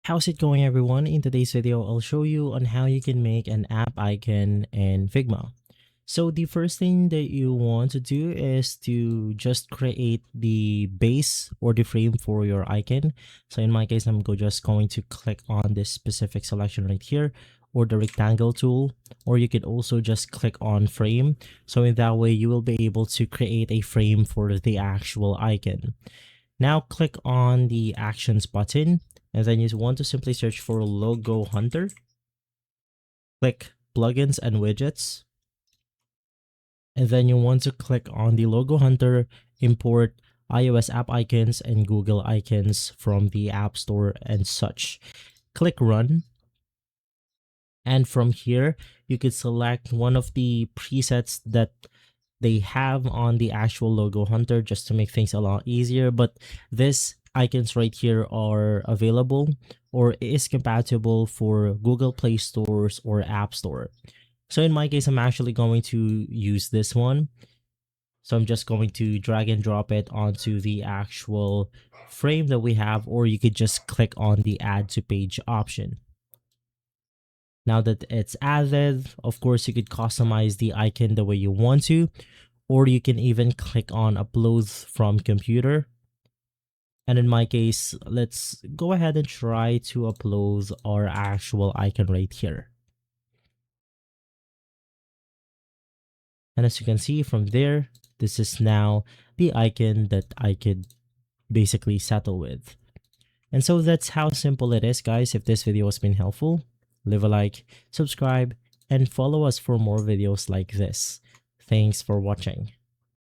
How's it going, everyone? In today's video, I'll show you on how you can make an app icon in Figma. So the first thing that you want to do is to just create the base or the frame for your icon. So in my case, just going to click on this specific selection right here, or the rectangle tool, or you could also just click on frame. So in that way, you will be able to create a frame for the actual icon. Now click on the actions button, and then you want to simply search for logo hunter. Click plugins and widgets, and then you want to click on the logo hunter, import iOS app icons and Google icons from the App Store and such. Click run, and from here you could select one of the presets that they have on the actual logo hunter just to make things a lot easier. But these icons right here are available or is compatible for Google Play Stores or App Store. So in my case, I'm actually going to use this one. So I'm just going to drag and drop it onto the actual frame that we have, or you could just click on the add to page option. Now that it's added, of course, you could customize the icon the way you want to, or you can even click on upload from computer. And in my case, let's go ahead and try to upload our actual icon right here. And as you can see from there, this is now the icon that I could basically settle with. And so that's how simple it is, guys. If this video has been helpful, leave a like, subscribe, and follow us for more videos like this. Thanks for watching.